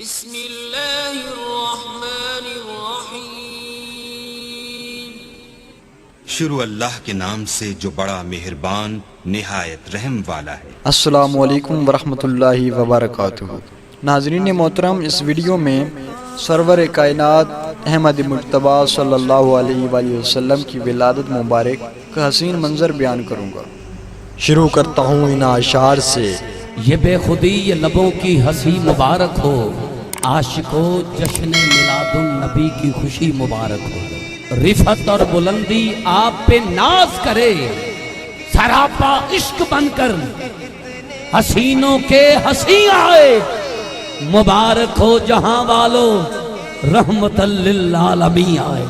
بسم اللہ الرحمن الرحیم۔ شروع اللہ کے نام سے جو بڑا مہربان نہایت رحم والا ہے۔ السلام علیکم ورحمۃ اللہ وبرکاتہ۔ ناظرین محترم، اس ویڈیو میں سرور کائنات احمد مجتبیٰ صلی اللہ علیہ وآلہ وسلم کی ولادت مبارک کا حسین منظر بیان کروں گا۔ شروع کرتا ہوں ان اشعار سے۔ یہ بے خودی یہ لبوں کی ہنسی مبارک ہو، عاشقو جشن میلاد النبی کی خوشی مبارک ہو۔ رفعت اور بلندی آپ پہ ناز کرے، سراپا عشق بن کر حسینوں کے ہنسی آئے۔ مبارک ہو جہاں والو، رحمت للعالمین آئے۔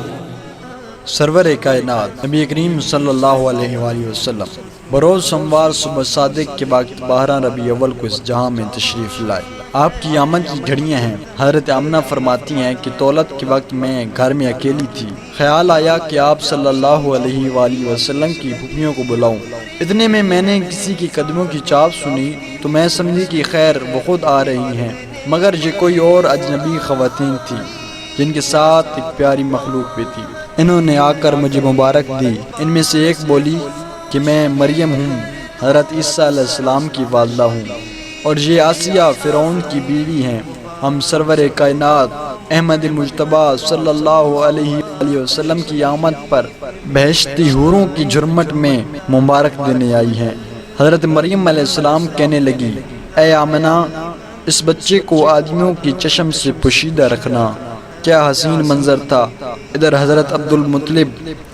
سرور کائنات نبی کریم صلی اللہ علیہ وآلہ وسلم بروز سوموار صبح صادق کے بعد 12 ربیع اول کو اس جہاں میں تشریف لائے۔ آپ کی آمد کی گھڑیاں ہیں۔ حضرت آمنہ فرماتی ہیں کہ دولت کے وقت میں گھر میں اکیلی تھی، خیال آیا کہ آپ صلی اللہ علیہ وآلہ وسلم کی پھوپھیوں کو بلاؤں۔ اتنے میں نے کسی کی قدموں کی چاپ سنی تو میں سمجھی کہ خیر وہ خود آ رہی ہیں، مگر یہ کوئی اور اجنبی خواتین تھی جن کے ساتھ ایک پیاری مخلوق بھی تھی۔ انہوں نے آ کر مجھے مبارک دی۔ ان میں سے ایک بولی کہ میں مریم ہوں، حضرت عیسیٰ علیہ السلام کی والدہ ہوں، اور یہ آسیہ فرعون کی بیوی ہیں۔ ہم سرور کائنات احمد مجتبیٰ صلی اللہ علیہ وآلہ وسلم کی آمد پر بہشتی حوروں کی جھرمٹ میں مبارک دینے آئی ہیں۔ حضرت مریم علیہ السلام کہنے لگی، اے آمنہ، اس بچے کو آدمیوں کی چشم سے پوشیدہ رکھنا۔ کیا حسین منظر تھا۔ ادھر حضرت عبدالمطلب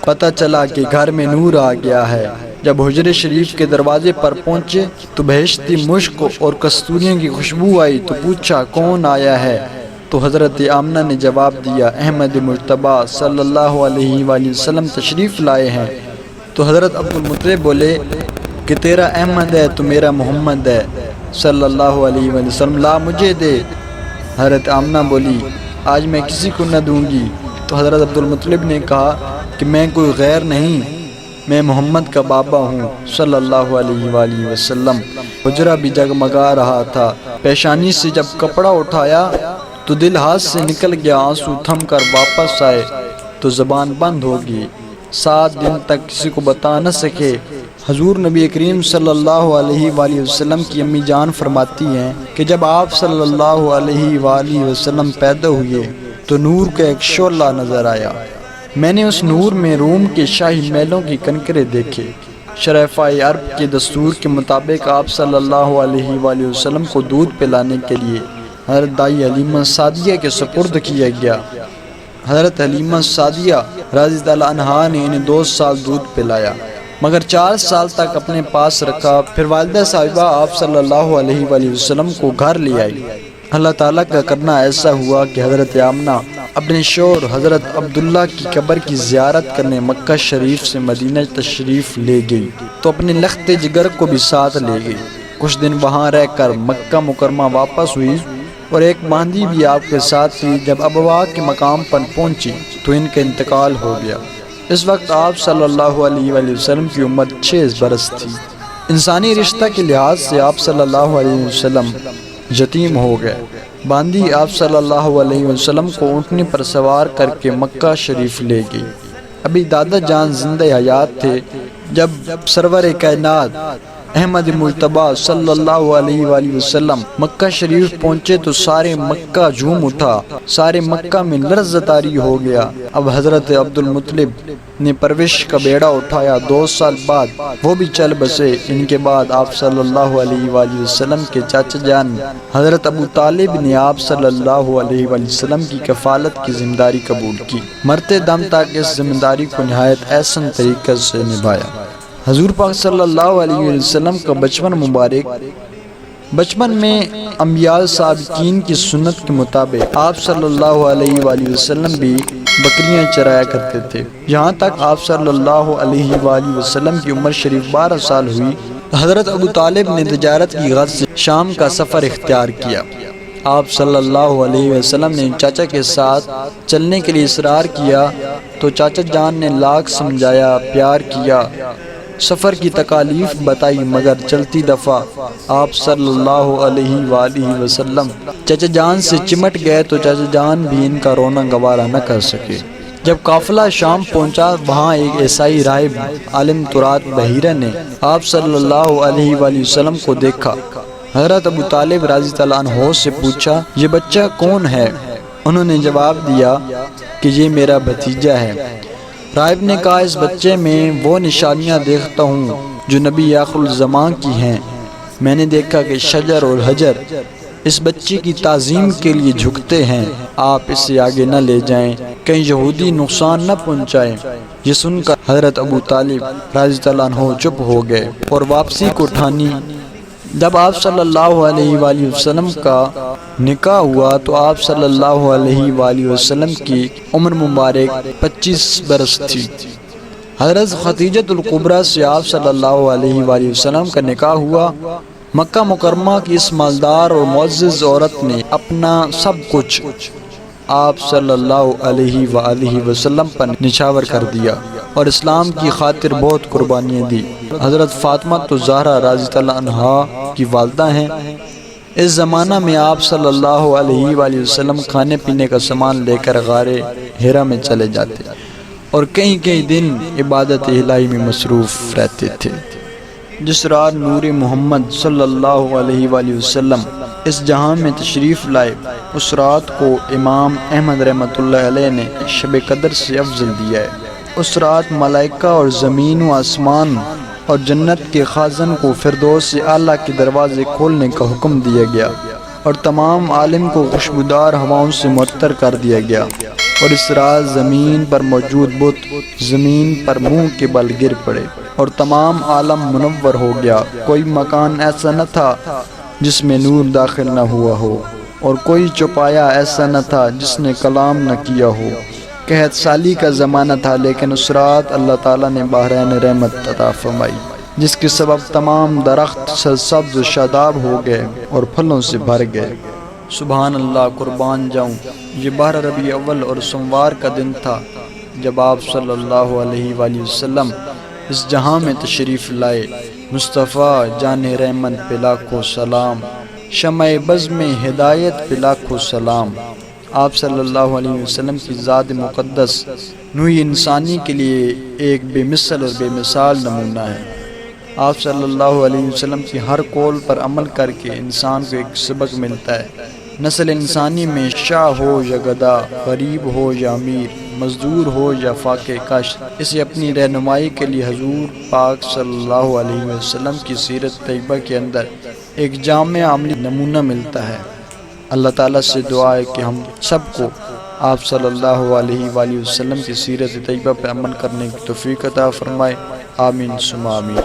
پتہ چلا کہ گھر میں نور آ گیا ہے۔ جب حجرے شریف کے دروازے پر پہنچے تو بہشتی مشک اور کستوریوں کی خوشبو آئی تو پوچھا کون آیا ہے، تو حضرت آمنہ نے جواب دیا احمد مجتبیٰ صلی اللہ علیہ وآلہ وسلم تشریف لائے ہیں۔ تو حضرت عبدالمطلب بولے کہ تیرا احمد ہے تو میرا محمد ہے صلی اللہ علیہ وآلہ وسلم، لا مجھے دے۔ حضرت آمنہ بولی آج میں کسی کو نہ دوں گی۔ تو حضرت عبدالمطلب نے کہا کہ میں کوئی غیر نہیں، میں محمد کا بابا ہوں صلی اللہ علیہ وآلہ وسلم۔ حجرہ بھی جگمگا رہا تھا۔ پیشانی سے جب کپڑا اٹھایا تو دل ہاتھ سے نکل گیا، آنسو تھم کر واپس آئے تو زبان بند ہو گئی۔ 7 دن تک کسی کو بتا نہ سکے۔ حضور نبی کریم صلی اللہ علیہ وآلہ وسلم کی امی جان فرماتی ہیں کہ جب آپ صلی اللہ علیہ وآلہ وسلم پیدا ہوئے تو نور کا ایک شعلہ نظر آیا۔ میں نے اس نور میں روم کے شاہی محلوں کی کنکریں دیکھے۔ شرفائے عرب کے دستور کے مطابق آپ صلی اللہ علیہ وآلہ وسلم کو دودھ پلانے کے لیے حضرت دائی حلیمہ سعدیہ کے سپرد کیا گیا۔ حضرت حلیمہ سعدیہ رضی اللہ عنہا نے انہیں 2 سال دودھ پلایا، مگر 4 سال تک اپنے پاس رکھا۔ پھر والدہ صاحبہ آپ صلی اللہ علیہ وآلہ وسلم کو گھر لے آئی۔ اللہ تعالیٰ کا کرنا ایسا ہوا کہ حضرت آمنہ اپنے شوہر حضرت عبداللہ کی قبر کی زیارت کرنے مکہ شریف سے مدینہ تشریف لے گئی تو اپنے لخت جگر کو بھی ساتھ لے گئی۔ کچھ دن وہاں رہ کر مکہ مکرمہ واپس ہوئی اور ایک باندھی بھی آپ کے ساتھ تھی۔ جب ابوا کے مقام پر پہنچی تو ان کا انتقال ہو گیا۔ اس وقت آپ صلی اللہ علیہ وآلہ وسلم کی عمر 6 برس تھی۔ انسانی رشتہ کے لحاظ سے آپ صلی اللہ علیہ وسلم یتیم ہو گئے۔ باندھی آپ صلی اللہ علیہ وسلم کو اونٹنی پر سوار کر کے مکہ شریف لے گئی۔ ابھی دادا جان زندہ حیات تھے جب سرور کائنات احمد مجتبیٰ صلی اللہ علیہ وآلہ وسلم مکہ شریف پہنچے تو سارے مکہ جھوم اٹھا، سارے مکہ میں لرز طاری ہو گیا۔ اب حضرت عبدالمطلب نے پرورش کا بیڑا اٹھایا۔ 2 سال بعد وہ بھی چل بسے۔ ان کے بعد آپ صلی اللہ علیہ وآلہ وسلم کے چاچا جان حضرت ابو طالب نے آپ صلی اللہ علیہ وآلہ وسلم کی کفالت کی ذمہ داری قبول کی۔ مرتے دم تک اس ذمہ داری کو نہایت احسن طریقے سے نبھایا۔ حضور پاک صلی اللہ علیہ وسلم کا بچپن مبارک۔ بچپن میں انبیاء سابقین کی سنت کے مطابق آپ صلی اللہ علیہ وآلہ وسلم بھی بکریاں چرایا کرتے تھے۔ یہاں تک آپ صلی اللہ علیہ وآلہ وسلم کی عمر شریف 12 سال ہوئی، حضرت ابو طالب نے تجارت کی غرض سے شام کا سفر اختیار کیا۔ آپ صلی اللہ علیہ وسلم نے چاچا کے ساتھ چلنے کے لیے اصرار کیا تو چاچا جان نے لاکھ سمجھایا، پیار کیا، سفر کی تکالیف بتائی، مگر چلتی دفعہ آپ صلی اللہ علیہ وآلہ وسلم چچا جان سے چمٹ گئے تو چچا جان بھی ان کا رونا گوارا نہ کر سکے۔ جب قافلہ شام پہنچا، وہاں ایک عیسائی راہب عالم ترات بحیرہ نے آپ صلی اللہ علیہ وآلہ وسلم کو دیکھا۔ حضرت ابو طالب رضی اللہ عنہ سے پوچھا، یہ بچہ کون ہے؟ انہوں نے جواب دیا کہ یہ میرا بھتیجا ہے۔ راہب نے کہا، اس بچے میں وہ نشانیاں دیکھتا ہوں جو نبی آخر الزمان کی ہیں۔ میں نے دیکھا کہ شجر اور حجر اس بچے کی تعظیم کے لیے جھکتے ہیں، آپ اسے آگے نہ لے جائیں، کہیں یہودی نقصان نہ پہنچائیں۔ یہ سن کر حضرت ابو طالب رضی اللہ عنہ چپ ہو گئے اور واپسی کو ٹھانی۔ جب آپ صلی اللہ علیہ وآلہ وسلم کا نکاح ہوا تو آپ صلی اللہ علیہ وآلہ وسلم کی عمر مبارک 25 برس تھی۔ حضرت خدیجہ الکبریٰ سے آپ صلی اللہ علیہ وآلہ وسلم کا نکاح ہوا۔ مکہ مکرمہ کی اس مالدار اور معزز عورت نے اپنا سب کچھ آپ صلی اللہ علیہ وآلہ وسلم پر نچھاور کر دیا اور اسلام کی خاطر بہت قربانیاں دی۔ حضرت فاطمہ الزہرا رضی اللہ عنہا کی والدہ ہیں۔ اس زمانہ میں آپ صلی اللہ علیہ وآلہ وسلم کھانے پینے کا سامان لے کر غار ہرا میں چلے جاتے اور کئی دن عبادت الہی میں مصروف رہتے تھے۔ جس رات نور محمد صلی اللہ علیہ وآلہ وسلم اس جہاں میں تشریف لائے، اس رات کو امام احمد رحمۃ اللہ علیہ نے شب قدر سے افضل دیا ہے۔ اس رات ملائکہ اور زمین و آسمان اور جنت کے خازن کو فردوس سے اعلیٰ کے دروازے کھولنے کا حکم دیا گیا اور تمام عالم کو خوشبودار ہواؤں سے معطر کر دیا گیا، اور اس رات زمین پر موجود بت زمین پر منہ کے بل گر پڑے اور تمام عالم منور ہو گیا۔ کوئی مکان ایسا نہ تھا جس میں نور داخل نہ ہوا ہو، اور کوئی چوپایا ایسا نہ تھا جس نے کلام نہ کیا ہو۔ قحط سالی کا زمانہ تھا، لیکن اس رات اللہ تعالیٰ نے بحرین رحمت عطا فرمائی، جس کے سبب تمام درخت سرسبز و شاداب ہو گئے اور پھلوں سے بھر گئے۔ سبحان اللہ، قربان جاؤں، یہ 12 ربیع اول اور سوموار کا دن تھا جب آپ صلی اللہ علیہ وآلہ وسلم اس جہاں میں تشریف لائے۔ مصطفیٰ جان رحمت پہ لاکھوں سلام، شمع بزم ہدایت پہ لاکھوں سلام۔ آپ صلی اللہ علیہ وسلم کی ذات مقدس نوع انسانی کے لیے ایک بے مثل اور بے مثال نمونہ ہے۔ آپ صلی اللہ علیہ وسلم کی ہر قول پر عمل کر کے انسان کو ایک سبق ملتا ہے۔ نسل انسانی میں شاہ ہو یا گدا، غریب ہو یا امیر، مزدور ہو یا فاقہ کش، اسے اپنی رہنمائی کے لیے حضور پاک صلی اللہ علیہ وسلم کی سیرت طیبہ کے اندر ایک جامع عملی نمونہ ملتا ہے۔ اللہ تعالیٰ سے دعا ہے کہ ہم سب کو آپ صلی اللہ علیہ وآلہ وسلم کی سیرت طیبہ پر عمل کرنے کی توفیق عطا فرمائے۔ آمین ثم آمین۔